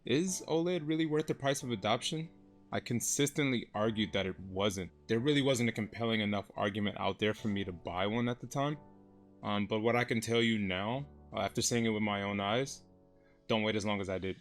is OLED really worth the price of adoption? I consistently argued that it wasn't. There really wasn't a compelling enough argument out there for me to buy one at the time. But what I can tell you now, after seeing it with my own eyes, don't wait as long as I did.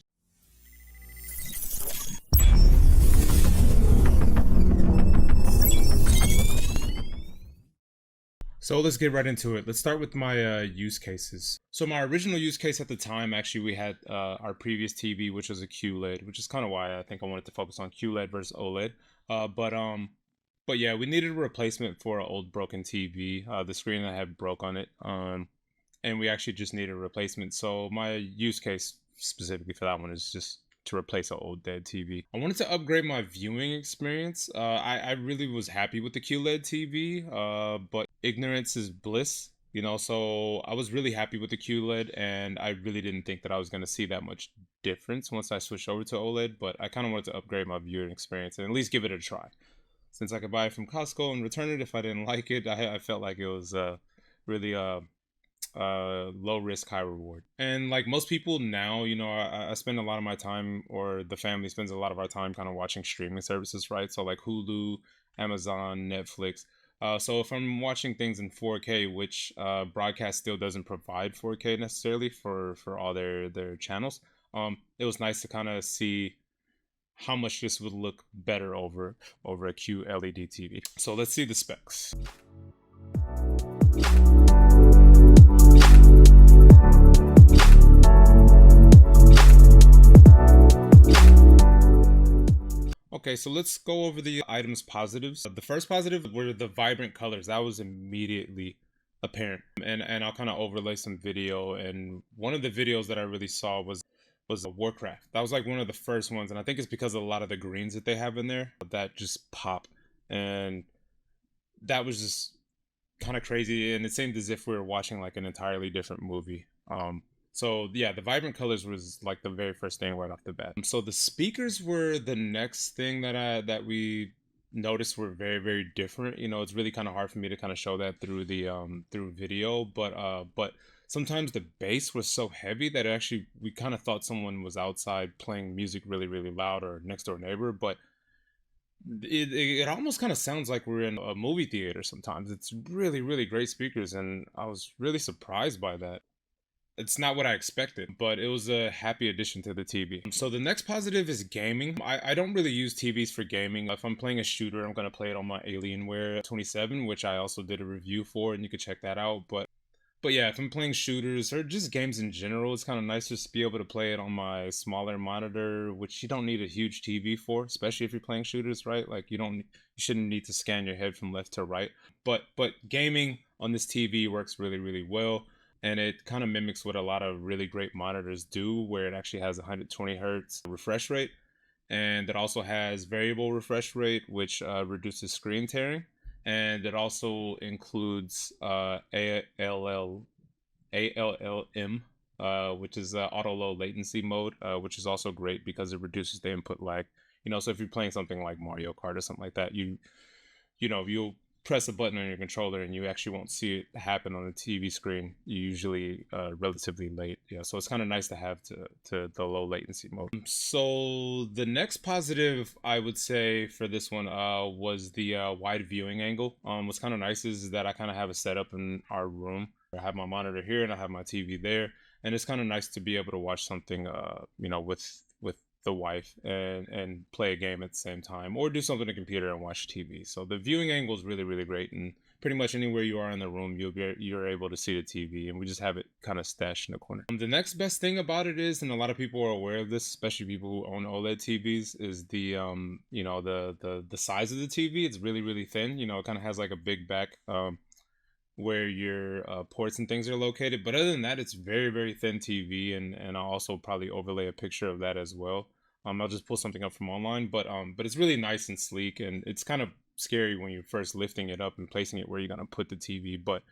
So let's get right into it. Let's start with my use cases. So my original use case at the time, actually, we had our previous TV, which was a QLED, which is kind of why I think I wanted to focus on QLED versus OLED. But yeah, we needed a replacement for an old broken TV. The screen I had broke on it, and we actually just needed a replacement. So my use case specifically for that one is just to replace an old dead TV. I wanted to upgrade my viewing experience. I really was happy with the QLED TV, but ignorance is bliss, you know, so I was really happy with the QLED, and I really didn't think that I was going to see that much difference once I switched over to OLED, but I kind of wanted to upgrade my viewing experience and at least give it a try. Since I could buy it from Costco and return it if I didn't like it, I felt like it was really low risk, high reward. And like most people now, you know, I spend a lot of my time, or the family spends a lot of our time kind of watching streaming services, right? So like Hulu, Amazon, Netflix. So if I'm watching things in 4K, which broadcast still doesn't provide 4K necessarily for all their channels, it was nice to kind of see how much this would look better over a QLED TV. So let's see the specs. Okay, so let's go over the items positives. The first positive were the vibrant colors. That was immediately apparent. And I'll kind of overlay some video. And one of the videos that I really saw was Warcraft. That was like one of the first ones. And I think it's because of a lot of the greens that they have in there that just pop. And that was just kind of crazy. And it seemed as if we were watching like an entirely different movie. So yeah, the vibrant colors was like the very first thing right off the bat. So the speakers were the next thing that we noticed were very different. You know, it's really kind of hard for me to kind of show that through the through video, but sometimes the bass was so heavy that actually we kind of thought someone was outside playing music really loud, or next door neighbor, but it almost kind of sounds like we're in a movie theater sometimes. It's really great speakers, and I was really surprised by that. It's not what I expected, but it was a happy addition to the TV. So the next positive is gaming. I don't really use TVs for gaming. If I'm playing a shooter, I'm going to play it on my Alienware 27, which I also did a review for, and you can check that out. But yeah, if I'm playing shooters or just games in general, it's kind of nice just to be able to play it on my smaller monitor, which you don't need a huge TV for, especially if you're playing shooters, right? Like you shouldn't need to scan your head from left to right. But gaming on this TV works really well. And it kind of mimics what a lot of really great monitors do, where it actually has 120 hertz refresh rate. And it also has variable refresh rate, which reduces screen tearing. And it also includes ALLM, which is auto low latency mode, which is also great because it reduces the input lag. You know, so if you're playing something like Mario Kart or something like that, you'll press a button on your controller and you actually won't see it happen on the TV screen, usually relatively late. Yeah, so it's kind of nice to have to the low latency mode. So the next positive I would say for this one was the wide viewing angle. What's kind of nice is that I kind of have a setup in our room. I have my monitor here and I have my TV there, and it's kind of nice to be able to watch something you know, with the wife and play a game at the same time, or do something on the computer and watch TV. So the viewing angle is really great, and pretty much anywhere you are in the room, you're able to see the TV, and we just have it kind of stashed in the corner. The next best thing about it is, and a lot of people are aware of this, especially people who own OLED TVs, is the you know, the size of the TV. It's really thin. You know, it kind of has like a big back where your ports and things are located. But other than that, it's very thin TV, and I'll also probably overlay a picture of that as well. I'll just pull something up from online, but it's really nice and sleek, and it's kind of scary when you're first lifting it up and placing it where you're gonna put the TV, but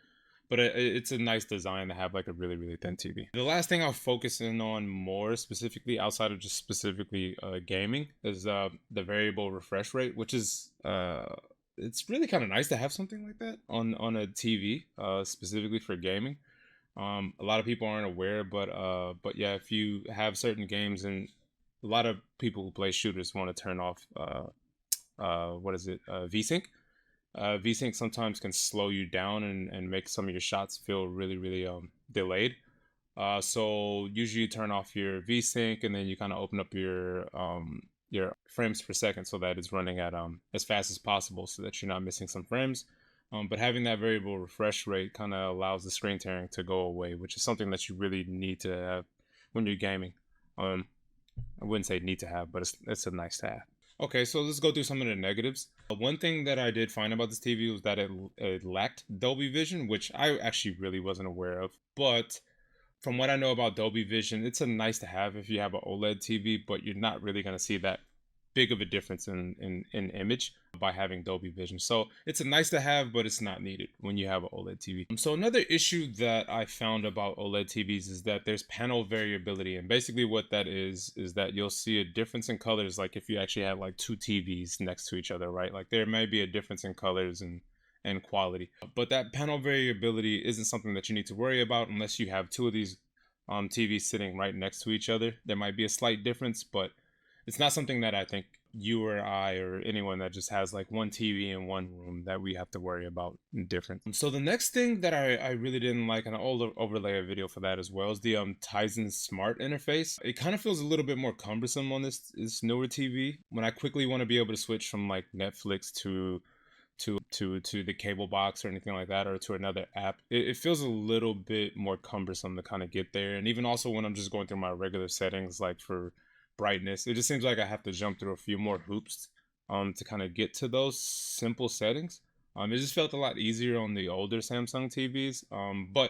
it's a nice design to have like a really thin TV. The last thing I'll focus in on more specifically, outside of just specifically gaming, is the variable refresh rate, which is it's really kind of nice to have something like that on a TV, specifically for gaming. A lot of people aren't aware, but yeah, if you have certain games and a lot of people who play shooters want to turn off VSync. VSync sometimes can slow you down and make some of your shots feel really delayed. So usually you turn off your VSync and then you kind of open up your frames per second so that it's running at as fast as possible so that you're not missing some frames. But having that variable refresh rate kind of allows the screen tearing to go away, which is something that you really need to have when you're gaming. Um, I wouldn't say need to have, but it's a nice to have. Okay, so let's go through some of the negatives. One thing that I did find about this TV was that it lacked Dolby Vision, which I actually really wasn't aware of. But from what I know about Dolby Vision, it's a nice to have if you have an OLED TV, but you're not really going to see that big of a difference in image by having Dolby Vision. So it's a nice to have, but it's not needed when you have an OLED TV. So another issue that I found about OLED TVs is that there's panel variability. And basically what that is that you'll see a difference in colors. Like if you actually have like two TVs next to each other, right? Like there may be a difference in colors and quality. But that panel variability isn't something that you need to worry about unless you have two of these TVs sitting right next to each other. There might be a slight difference, but it's not something that I think you or I or anyone that just has like one TV in one room that we have to worry about different. So the next thing that I really didn't like, and I'll overlay a video for that as well, is the Tizen Smart interface. It kind of feels a little bit more cumbersome on this newer TV. When I quickly want to be able to switch from like Netflix to the cable box or anything like that, or to another app, it feels a little bit more cumbersome to kind of get there. And even also when I'm just going through my regular settings, like for brightness, it just seems like I have to jump through a few more hoops to kind of get to those simple settings. It just felt a lot easier on the older Samsung TVs, but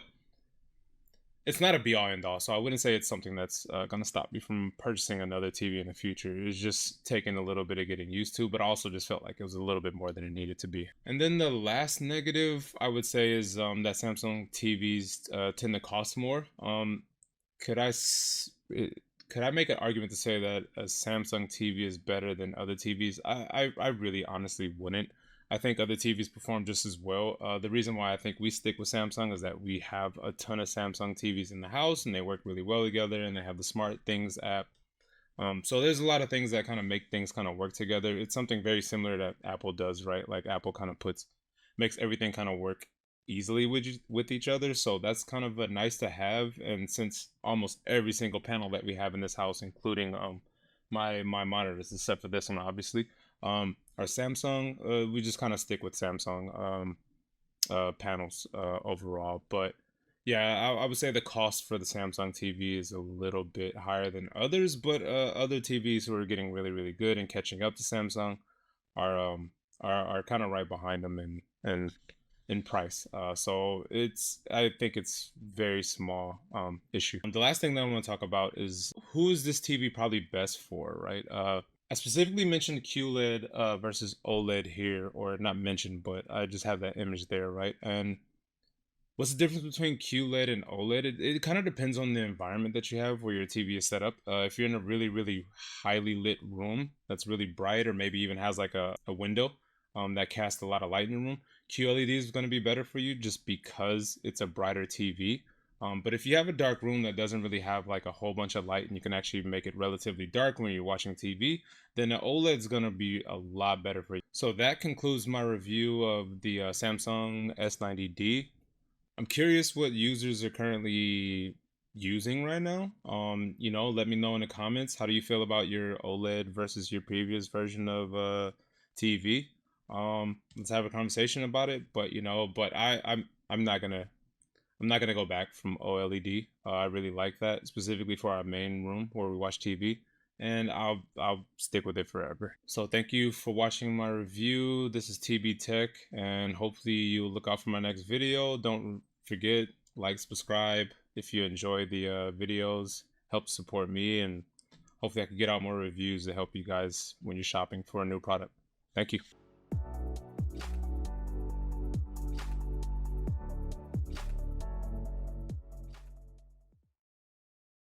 it's not a be all end all, so I wouldn't say it's something that's gonna stop me from purchasing another TV in the future. It's just taking a little bit of getting used to, but I also just felt like it was a little bit more than it needed to be. And then the last negative I would say is that Samsung TVs tend to cost more. Could I s- it- could I make an argument to say that a Samsung TV is better than other TVs? I really honestly wouldn't. I think other TVs perform just as well. The reason why I think we stick with Samsung is that we have a ton of Samsung TVs in the house and they work really well together, and they have the Smart Things app. So there's a lot of things that kind of make things kind of work together. It's something very similar that Apple does, right? Like Apple kind of makes everything kind of work easily with each other. So that's kind of a nice to have. And since almost every single panel that we have in this house, including my monitors, except for this one, obviously, our Samsung, we just kind of stick with Samsung panels overall. But yeah, I would say the cost for the Samsung TV is a little bit higher than others, but other TVs who are getting really good and catching up to Samsung are are kind of right behind them and in price. So I think it's very small issue. The last thing that I want to talk about is who is this TV probably best for, right? I specifically mentioned QLED versus OLED here, or not mentioned, but I just have that image there, right? And what's the difference between QLED and OLED? It kind of depends on the environment that you have where your TV is set up. If you're in a really highly lit room that's really bright, or maybe even has like a window that casts a lot of light in the room, QLED is going to be better for you just because it's a brighter TV. But if you have a dark room that doesn't really have like a whole bunch of light and you can actually make it relatively dark when you're watching TV, then the OLED is going to be a lot better for you. So that concludes my review of the Samsung S90D. I'm curious what users are currently using right now. Let me know in the comments. How do you feel about your OLED versus your previous version of TV? Let's have a conversation about it. But I'm not gonna go back from OLED. I really like that, specifically for our main room where we watch TV, and I'll stick with it forever. So thank you for watching my review. This is TB Tech, and hopefully you'll look out for my next video. Don't forget, like, subscribe if you enjoy the videos. Help support me, and hopefully I can get out more reviews to help you guys when you're shopping for a new product. Thank you.